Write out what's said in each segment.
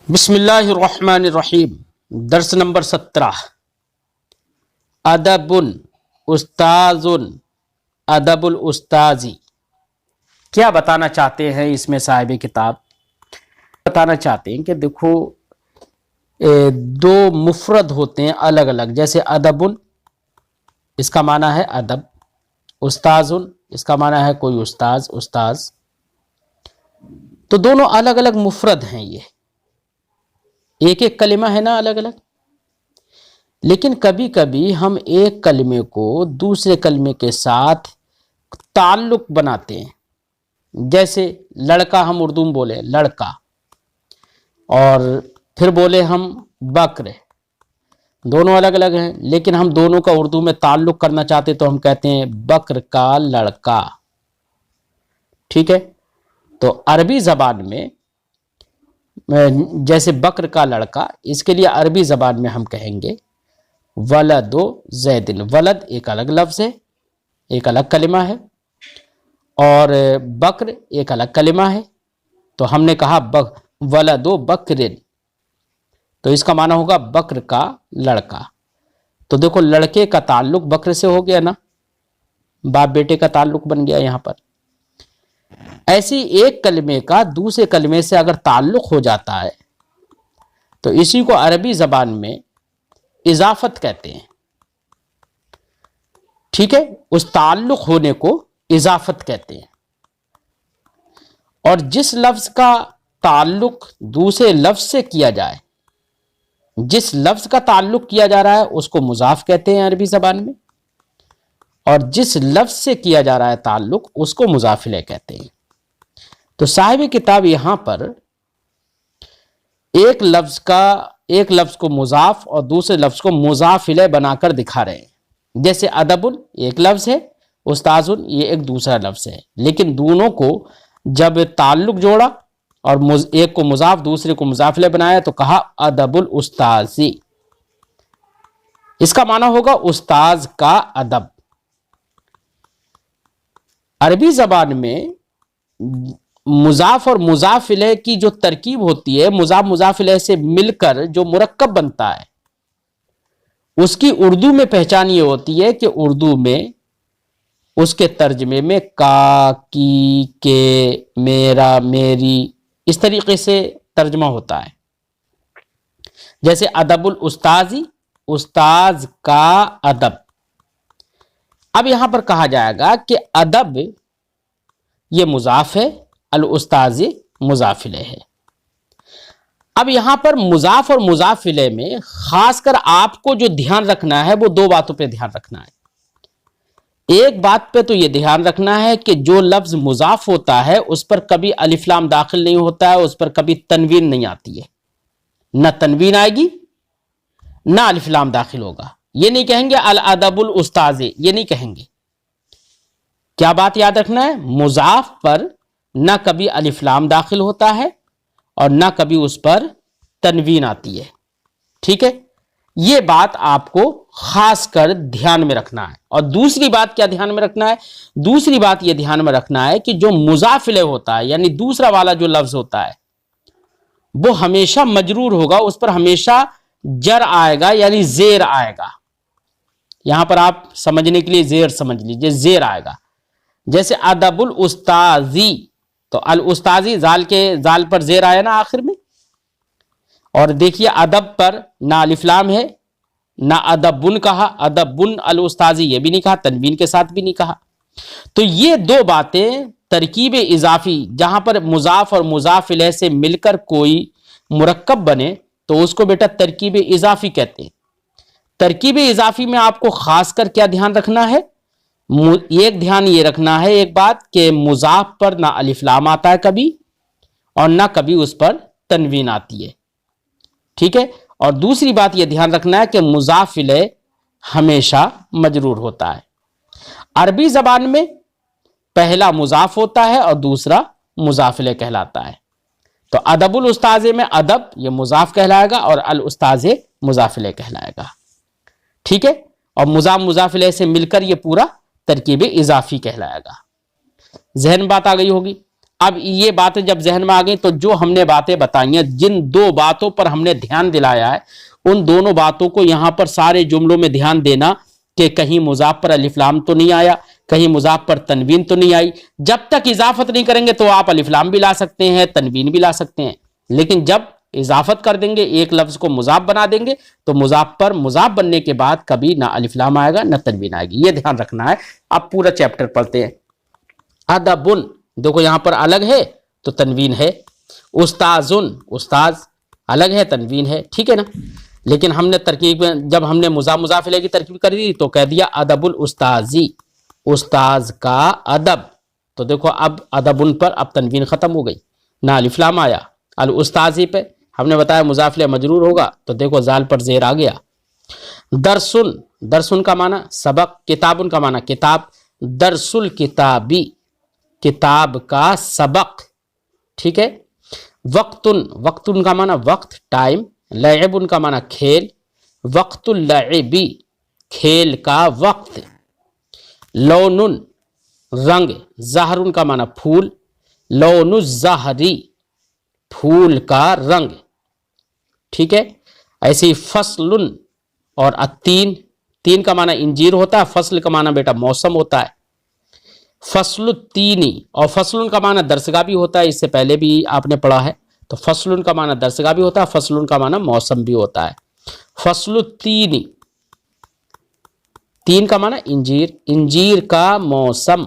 बिस्मिल्लाहिर्रहमानिर्रहीम। दर्स नंबर 17। अदबुन उस्ताजुन अदबुल उस्ताजी। क्या बताना चाहते हैं इसमें साहिब किताब? बताना चाहते हैं कि देखो, दो मुफरद होते हैं अलग अलग। जैसे अदबुन, इसका माना है अदब। उस्ताजुन, इसका माना है कोई उस्ताज, उस्ताज। तो दोनों अलग अलग मुफरद हैं। ये एक एक कलिमा है ना, अलग अलग। लेकिन कभी कभी हम एक कलिमे को दूसरे कलिमे के साथ ताल्लुक बनाते हैं। जैसे लड़का, हम उर्दू में बोले लड़का, और फिर बोले हम बक्र। दोनों अलग अलग हैं, लेकिन हम दोनों का उर्दू में ताल्लुक करना चाहते तो हम कहते हैं बक्र का लड़का। ठीक है। तो अरबी जबान में जैसे बक्र का लड़का, इसके लिए अरबी जबान में हम कहेंगे वलदो जैदिन। वलद एक अलग लफ्ज है, एक अलग कलिमा है, और बक्र एक अलग कलिमा है। तो हमने कहा वलदो बकरिन, तो इसका माना होगा बक्र का लड़का। तो देखो, लड़के का ताल्लुक बक्र से हो गया ना, बाप बेटे का ताल्लुक बन गया यहां पर। ऐसी एक कलमे का दूसरे कलमे से अगर ताल्लुक हो जाता है तो इसी को अरबी जबान में इजाफत कहते हैं। ठीक है, उस ताल्लुक होने को इजाफत कहते हैं। और जिस लफ्ज का ताल्लुक दूसरे लफ्ज से किया जाए, जिस लफ्ज का ताल्लुक किया जा रहा है उसको मुजाफ कहते हैं अरबी जबान में, और जिस लफ्ज से किया जा रहा है ताल्लुक उसको मुजाफिले कहते हैं। तो साहिब किताब यहां पर एक लफ्ज को मुजाफ और दूसरे लफ्ज को मुजाफिले बनाकर दिखा रहे हैं। जैसे अदबुन एक लफ्ज है, उस्ताजुन ये एक दूसरा लफ्ज है, लेकिन दोनों को जब ताल्लुक जोड़ा और एक को मुजाफ दूसरे को मुजाफिले बनाया तो कहा अदबुल उस्ताजी। इसका माना होगा उस्ताज का अदब। अरबी जबान में मुजाफ और मुजाफिले की जो तरकीब होती है, मुजाफ मुजाफिले से मिलकर जो मुरक्कब बनता है, उसकी उर्दू में पहचान ये होती है कि उर्दू में उसके तर्जमे में का, की, के, मेरा, मेरी, इस तरीके से तर्जमा होता है। जैसे अदबुल उस्ताजी, उस्ताज का अदब। अब यहां पर कहा जाएगा कि अदब ये मुजाफ है, अल उस्ताजी मुजाफिले है। अब यहां पर मुजाफ और मुजाफिले में खासकर आपको जो ध्यान रखना है वो दो बातों पे ध्यान रखना है। एक बात पे तो ये ध्यान रखना है कि जो लफ्ज मुजाफ होता है उस पर कभी अलिफ लाम दाखिल नहीं होता है, उस पर कभी तनवीन नहीं आती है। न तनवीन आएगी न अलिफ लाम दाखिल होगा। ये नहीं कहेंगे अल अदबुल उस्ताजी, ये नहीं कहेंगे। क्या बात याद रखना है? मुजाफ पर न कभी अलिफ लाम दाखिल होता है और न कभी उस पर तनवीन आती है। ठीक है, यह बात आपको खास कर ध्यान में रखना है। और दूसरी बात क्या ध्यान में रखना है? दूसरी बात यह ध्यान में रखना है कि जो मुजाफिले होता है, यानी दूसरा वाला जो लफ्ज होता है, वो हमेशा मजरूर होगा, उस पर हमेशा जर आएगा, यानी जेर आएगा। यहां पर आप समझने के लिए जेर समझ लीजिए, जेर आएगा। जैसे अदबुल उस्ताजी, तो अल उस्ताजी जाल पर जेर आया ना आखिर में। और देखिए अदब पर ना अलिफ लाम है, ना अदबुन कहा, अदबुन अल उस्ताजी ये भी नहीं कहा, तनवीन के साथ भी नहीं कहा। तो ये दो बातें तरकीब इजाफी, जहां पर मुजाफ और मुजाफिले से मिलकर कोई मुरक्कब बने तो उसको बेटा तरकीब इजाफी कहते हैं। तरकीब इजाफी में आपको खासकर क्या ध्यान रखना है? एक ध्यान ये रखना है एक बात कि मुजाफ पर ना अलिफ लाम आता है कभी, और ना कभी उस पर तनवीन आती है। ठीक है। और दूसरी बात ये ध्यान रखना है कि मुजाफिले हमेशा मजरूर होता है। अरबी जबान में पहला मुजाफ होता है और दूसरा मुजाफिले कहलाता है। तो अदबुल उस्ताजे में अदब ये मुजाफ कहलाएगा और अल उस्ताजे मुजाफिले कहलाएगा। ठीक है। और मुजाफ मुजाफिले से मिलकर ये पूरा तरकीब इजाफी कहलाएगा। जहन बात आ गई होगी। अब ये बातें जब जहन में आ गई तो जो हमने बातें बताई हैं, जिन दो बातों पर हमने ध्यान दिलाया है, उन दोनों बातों को यहां पर सारे जुमलों में ध्यान देना कि कहीं मुजाफ पर अलिफ्लाम तो नहीं आया, कहीं मुजाफ पर तनवीन तो नहीं आई। जब तक इजाफत नहीं करेंगे तो आप अलिफ्लाम भी ला सकते हैं, तनवीन भी ला सकते हैं, लेकिन जब इजाफत कर देंगे, एक लफ्ज को मुजाफ बना देंगे, तो मुजाफ पर मुजाफ बनने के बाद कभी ना अलिफ्लाम आएगा ना तनवीन आएगी। ये ध्यान रखना है। अब पूरा चैप्टर पढ़ते हैं। अदबुन, देखो यहां पर अलग है तो तनवीन है। उस्ताजुन, उस्ताज अलग है, तनवीन है, ठीक है ना। लेकिन हमने तरकीब में जब हमने मुजाफ इलैह की तरकीब कर दी तो कह दिया अदबुल उस्ताजी, उस्ताज का अदब। तो देखो अब अदबुन पर अब तनवीन खत्म हो गई, ना अलिफ्लाम आया। अल उस्ताजी पे हमने बताया मुजाफ इलैह मजरूर होगा, तो देखो जाल पर जेर आ गया। दरसुन, दरसुन का माना सबक, किताबुन का माना किताब, दरसुल किताबी, किताब का सबक, ठीक है। वक्तुन, वक्तुन का माना वक्त, टाइम। लैबुन का माना खेल, वक्तुल लैबी, खेल का वक्त। लौनुन, रंग। जहरुन का माना फूल, लौनु जहरी, फूल का रंग, ठीक है। ऐसे ही फसलुन और अतीन, तीन का माना इंजीर होता है, फसल का माना बेटा मौसम होता है। फसलु तीनी, और फसलुन का माना दरसगाह भी होता है, इससे पहले भी आपने पढ़ा है। तो फसलुन का माना दरसगाह भी होता है, फसलुन का माना मौसम भी होता है। फसलु तीनी, तीन का माना इंजीर, इंजीर का मौसम।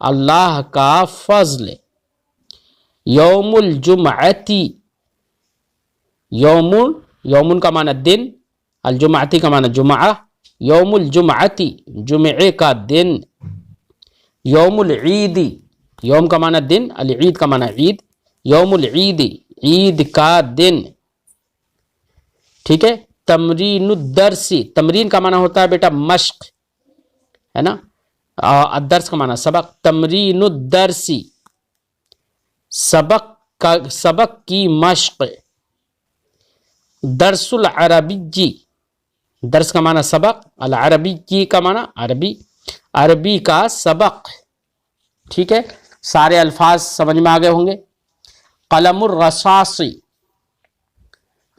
अल्लाह का फजल। यौमुल जुमअती, यौमुल, यौमुन का माना दिन, अल जुमअती का माना जुमआ। यौमुल जुमअती, जुमए का दिन। यौमुल ईदी, यौम का माना दिन, अल ईद का माना ईद। यौमुल ईदी, ईद का दिन, ठीक है। तमरीनुद्दरसी, तमरीन का माना होता है बेटा मश्क, है ना। अदर्स का माना सबक। तमरीनुद्दरसी, सबक का, सबक की मश्क। दरसुल अरबी, दर्स का माना सबक, अल अरबी का माना अरबी, अरबी का सबक, ठीक है। सारे अल्फाज समझ में आ गए होंगे। कलमुर रसासी,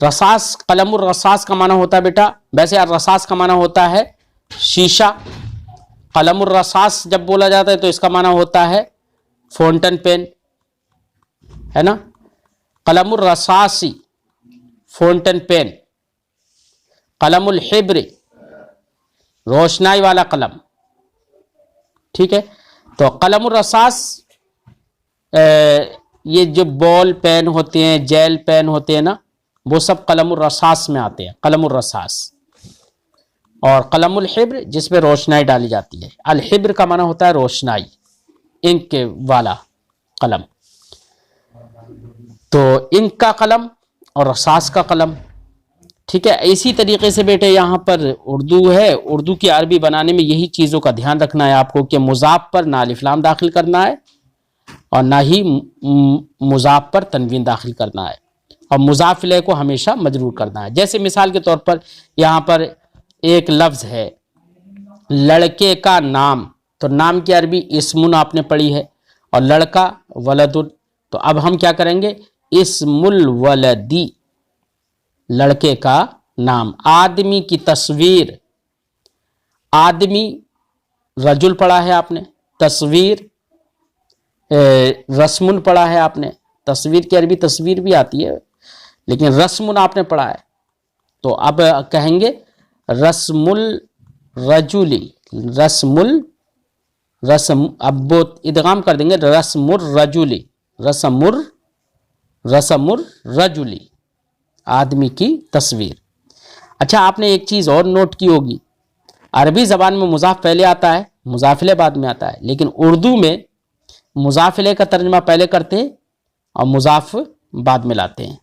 रसास, कलमुर रसास का माना होता है बेटा, वैसे रसास का माना होता है शीशा। कलमुर रसास जब बोला जाता है तो इसका माना होता है फाउंटेन पेन, है ना। कलमुर रसासी, फाउंटेन पेन। कलमुल हिब्र, रोशनाई वाला कलम, ठीक है। तो कलमुर रसास, ये जो बॉल पेन होते हैं, जेल पेन होते हैं ना, वो सब कलमुर रसास में आते हैं, कलमुर रसास। और कलमुल हिब्र जिसमें रोशनाई डाली जाती है। अल हिब्र का माना होता है रोशनाई, इंक वाला कलम। तो इंक का कलम और रसास का कलम, ठीक है। इसी तरीके से बेटे यहाँ पर उर्दू है, उर्दू की अरबी बनाने में यही चीज़ों का ध्यान रखना है आपको कि मुजाफ पर ना अलिफ्लाम दाखिल करना है और ना ही मुजाफ पर तनवीन दाखिल करना है, और मुजाफ इलैह को हमेशा मजरूर करना है। जैसे मिसाल के तौर पर यहाँ पर एक लफ्ज़ है लड़के का नाम, तो नाम की अरबी इस्मुन आपने पढ़ी है, और लड़का वलदुन। तो अब हम क्या करेंगे, इस्मुल वलदी, लड़के का नाम। आदमी की तस्वीर, आदमी रजुल पढ़ा है आपने, तस्वीर रस्मुन पढ़ा है आपने। तस्वीर की अरबी तस्वीर भी आती है, लेकिन रस्मुन आपने पढ़ा है। तो अब कहेंगे रस्मुल रजुली, रस्मुल, रस्म, अब वो इदगाम कर देंगे रस्मुर रजुली, रस्मुर, रस्मुर रजुली, आदमी की तस्वीर। अच्छा, आपने एक चीज़ और नोट की होगी, अरबी ज़बान में मुजाफ पहले आता है, मुजाफ इलैह बाद में आता है, लेकिन उर्दू में मुजाफ इलैह का तर्जमा पहले करते हैं और मुजाफ बाद में लाते हैं।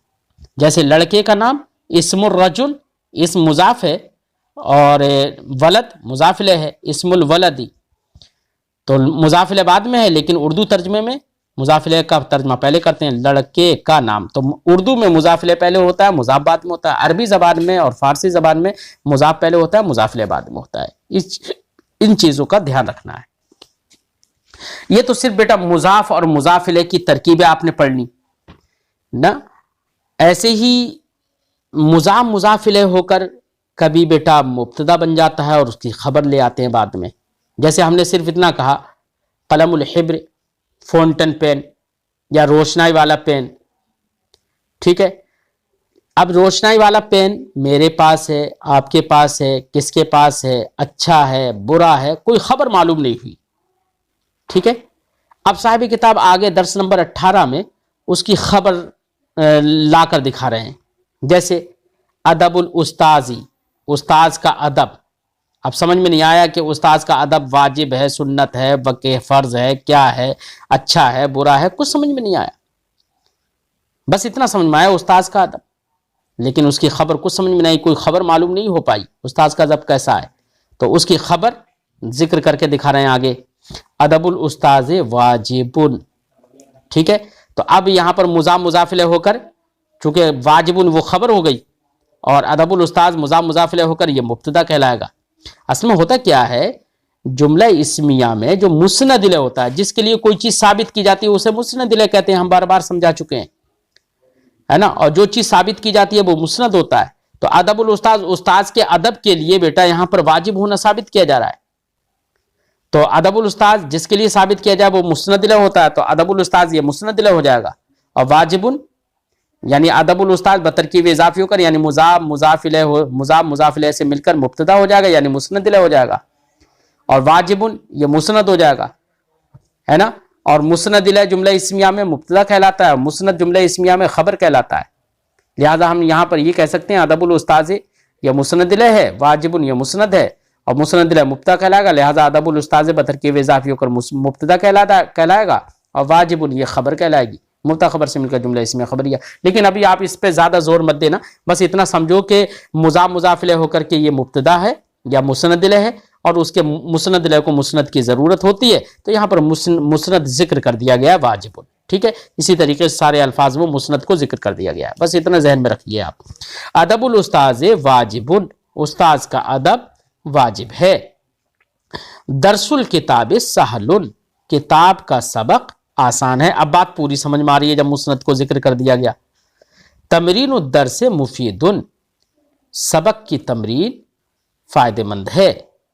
जैसे लड़के का नाम इस्मुर रजुल, इस्म मुजाफ है, और वलद मुजाफ इलैह है, इस्मुल वलदी। तो मुजाफ इलैह बाद में है, लेकिन उर्दू तर्जमे में मुजाफिले का तर्जमा पहले करते हैं, लड़के का नाम। तो उर्दू में मुजाफिले पहले होता है, मुजाफ बाद में होता है। अरबी जबान में और फारसी जबान में मुजाफ पहले होता है, मुजाफिले बाद में होता है। इन चीजों का ध्यान रखना है। ये तो सिर्फ बेटा मुजाफ और मुजाफिले की तरकीबें आपने पढ़ ली ना। ऐसे ही मुजाफ मुजाफिले होकर कभी बेटा मुब्तदा बन जाता है और उसकी खबर ले आते हैं बाद में। जैसे हमने सिर्फ इतना कहा, कलमुल हिब्र, फाउंटेन पेन या रोशनाई वाला पेन। ठीक है, अब रोशनाई वाला पेन मेरे पास है, आपके पास है, किसके पास है, अच्छा है, बुरा है, कोई खबर मालूम नहीं हुई। ठीक है, अब साहिब किताब आगे दर्स नंबर 18 में उसकी खबर लाकर दिखा रहे हैं। जैसे अदबुल उस्ताजी, उस्ताज का अदब। अब समझ में नहीं आया कि उस्ताज का अदब वाजिब है, सुन्नत है, बके फर्ज है, क्या है, अच्छा है, बुरा है, कुछ समझ में नहीं आया। बस इतना समझ में आया उस्ताज का अदब, लेकिन उसकी खबर कुछ समझ में नहीं, कोई खबर मालूम नहीं हो पाई उस्ताज का अदब कैसा है। तो उसकी खबर जिक्र करके दिखा रहे हैं आगे, अदबुल उस्ताज वाजिबुन। ठीक है, तो अब यहां पर मुजाफ मुजाफिले होकर, चूंकि वाजिबुन वो खबर हो गई और अदबुल उस्ताज मुजाफ मुजाफिले होकर ये मुब्तदा कहलाएगा। असल में होता क्या है, जुमला इस्मिया में जो मुस्नद इले होता है, जिसके लिए कोई चीज साबित की जाती है उसे मुस्नद इले कहते हैं। हम बार बार समझा चुके हैं, है ना। और जो चीज साबित की जाती है वो मुस्नद होता है। तो अदबुल उस्ताज, उस्ताज के अदब के लिए बेटा यहां पर वाजिब होना साबित किया जा रहा है। तो अदबुल उस्ताज जिसके लिए साबित किया जाए वो मुस्नद इले होता है, तो अदबुल उस्ताज ये मुस्नद इले हो जाएगा। और वाजिबुन यानी अदबुल उस्ताद बतरकीब इजाफी होकर, यानी मुजाफ मुजाफिले हो, मुजाफ मुजाफिले से मिलकर मुब्तदा हो जाएगा, यानी मुस्नद इले हो जाएगा। और वाजिबुन ये मुस्नद हो जाएगा, है ना। और मुस्नद इले जुमला इस्मिया में मुब्तदा कहलाता है, मुस्नद जुमला इस्मिया में खबर कहलाता है। लिहाजा हम यहाँ पर ये कह सकते हैं अदबुल उस्ताज ये मुस्नद इले है, वाजिबुन ये मुस्नद है, और मुस्नद इले मुब्तदा कहलाएगा। लिहाजा अदबुल उस्ताज बतरकीब इजाफी होकर मुब्तदा कहलाएगा और वाजिबुन ये खबर कहलाएगी। मुब्तदा खबर से मिलकर जुमला इसमें खबरिया। लेकिन अभी आप इस पे ज्यादा जोर मत देना, बस इतना समझो कि मुजाफ मुजाफिले होकर के ये मुब्तदा है या मुस्नद इले है, और उसके मुस्नद इले को मुस्नद की जरूरत होती है, तो यहाँ पर मुस्नद जिक्र कर दिया गया वाजिबुन। ठीक है, इसी तरीके से सारे अल्फाज वो मुस्नद को जिक्र कर दिया गया है। बस इतना जहन में रखिए आप। अदबुल उस्ताज वाजिबुन, उस्ताज का अदब वाजिब है। दरसुल किताब सहलुन, किताब का सबक आसान है। अब बात पूरी समझ में आ रही है जब मुस्नद को जिक्र कर दिया गया। तमरीन उद्दर से मुफीदुन, सबक की तमरीन फायदेमंद है।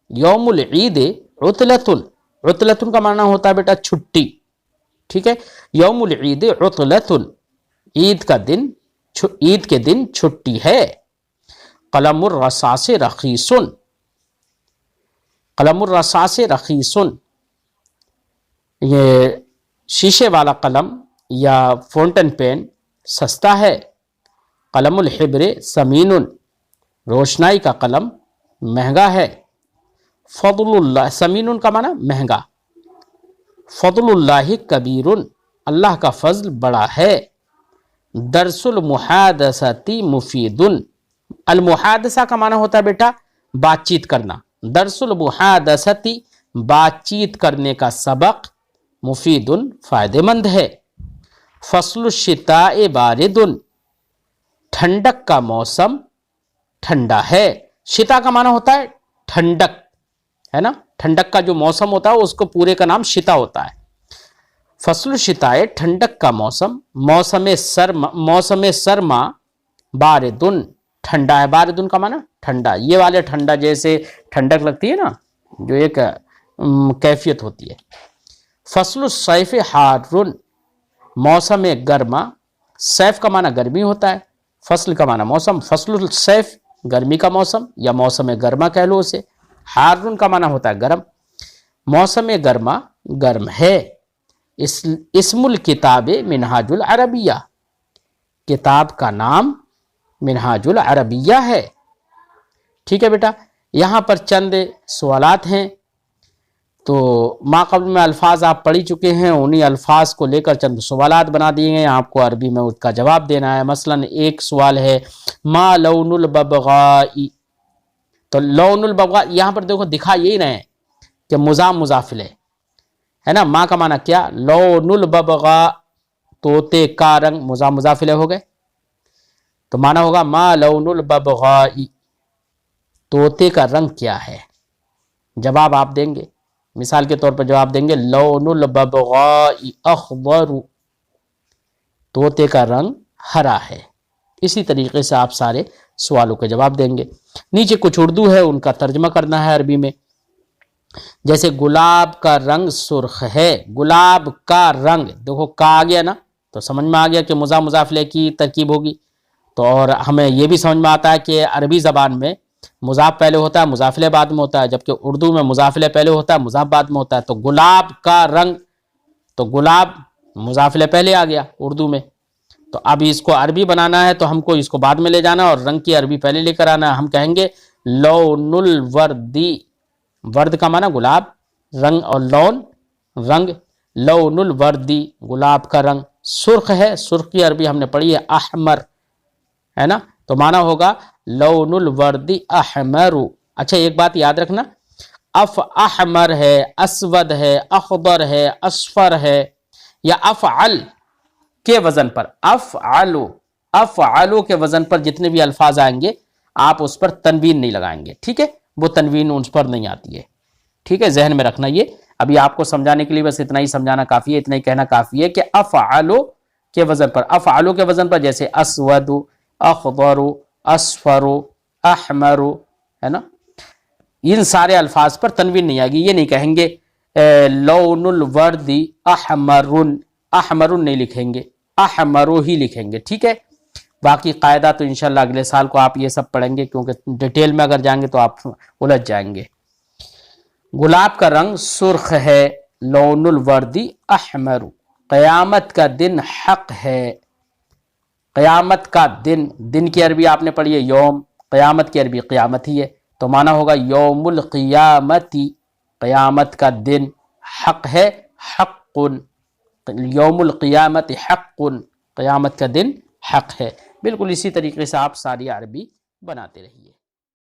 यौमुल ईद उतलतुन, उतलतुन का माना होता है बेटा छुट्टी। ठीक है, यौमुल ईद उतलतुन, ईद का दिन, ईद के दिन छुट्टी है। कलमुर रसास रखीसुन, कलमुर रसास रखीसुन, ये शीशे वाला कलम या फाउंटेन पेन सस्ता है। कलमुल हिब्र समीनुन, रोशनाई का कलम महंगा है। फदलुल्लाह, समीनुन का माना महंगा। फदलुल्लाहि कबीरुन, अल्लाह का फजल बड़ा है। दरसुल मुहादसती मुफीदुन, अल मुहादसा का माना होता है बेटा बातचीत करना। दरसुल मुहादसती, बातचीत करने का सबक, मुफीदुन फायदेमंद है। फसलु शिताए बारिदुन, ठंडक का मौसम ठंडा है। शिता का माना होता है ठंडक, है ना। ठंडक का जो मौसम होता है उसको पूरे का नाम शिता होता है। फसलु शिताए ठंडक का मौसम, मौसम सरमा बारिदुन, ठंडा है। बारिदुन का माना ठंडा, ये वाले ठंडा जैसे ठंडक लगती है ना, जो एक कैफियत होती है। फसलु सैफ हारुन, मौसम गर्मा, सैफ का माना गर्मी होता है, फसल का माना मौसम। फसलुल सैफ गर्मी का मौसम या मौसम गर्मा कह लो उसे। हारुन का माना होता है गर्म, मौसम गर्मा गर्म है। इस्मुल किताब मिनहाजुल अरबिया, किताब का नाम मिनहाजुल अरबिया है। ठीक है बेटा, यहाँ पर चंद सवालात हैं। तो माक़बल में अल्फाज आप पढ़ी चुके हैं, उन्हीं अल्फाज को लेकर चंद सवालात बना दिए हैं, आपको अरबी में उसका जवाब देना है। मसलन एक सवाल है मा लौनुल बबगाई, तो लौनुल बबगा यहाँ पर देखो दिखा यही रहे कि मुजाफ मुजाफिले, है ना। माँ का माना क्या, लौनुल बबगा, तोते का रंग, मुजाफिले हो गए, तो माना होगा मा लौनुल बबगाई, तोते का रंग क्या है। जवाब आप देंगे, मिसाल के तौर पर जवाब देंगे लौनुल बबगाई अखदरु, तोते का रंग हरा है। इसी तरीके से आप सारे सवालों के जवाब देंगे। नीचे कुछ उर्दू है, उनका तर्जमा करना है अरबी में। जैसे गुलाब का रंग सुर्ख है, गुलाब का रंग, देखो का आ गया ना, तो समझ में आ गया कि मुजाफिले की तरकीब होगी। तो और हमें यह भी समझ में आता है कि अरबी ज़बान में मुजाफ पहले होता है, मुजाफिले बाद में होता है, जबकि उर्दू में मुजाफिले पहले होता है, मुजाफ बाद में होता है। तो गुलाब का रंग, तो गुलाब मुजाफिले पहले आ गया उर्दू में। तो अब इसको अरबी बनाना है तो हमको इसको बाद में ले जाना और रंग की अरबी पहले लेकर आना है। हम कहेंगे लौनुल वर्दी, वर्द का माना गुलाब, रंग और लौन रंग, लौनुल वर्दी गुलाब का रंग, सुर्ख है, सुर्ख की अरबी हमने पढ़ी है अहमर, है ना, तो माना होगा लौनुल वर्दी अहमरु। अच्छा एक बात याद रखना, अफ अहमर है, असवद है, अखदर है, असफर है, या अफअल के वजन पर, अफअलु के वजन पर जितने भी अल्फाज आएंगे आप उस पर तनवीन नहीं लगाएंगे, ठीक है, वो तनवीन उस पर नहीं आती है, ठीक है, जहन में रखना। ये अभी आपको समझाने के लिए बस इतना ही समझाना काफी है, इतना ही कहना काफी है कि अफअलु के वजन पर, अफअलु के वजन पर जैसे अस्वदु, अखदरु, असफरु, अहमरु, है ना, इन सारे अल्फाज पर तनवीन नहीं आएगी। ये नहीं कहेंगे लौनुल वर्दी अहमरुन, अहमरुन नहीं लिखेंगे, अहमरु ही लिखेंगे, ठीक है। बाकी कायदा तो इंशाल्लाह अगले साल को आप ये सब पढ़ेंगे, क्योंकि डिटेल में अगर जाएंगे तो आप उलझ जाएंगे। गुलाब का रंग सुर्ख है, लौनुल वर्दी अहमरु, क़यामत का दिन हक है, क़यामत का दिन, दिन की अरबी आपने पढ़ी है यौम, क़यामत की अरबी क़यामत ही है, तो माना होगा यौमुल क़ियामती, क़यामत का दिन हक है, हक़्क़ुन, यौमुल क़ियामत हक़्क़ुन, क़यामत का दिन हक है। बिल्कुल इसी तरीके से आप सारी अरबी बनाते रहिए।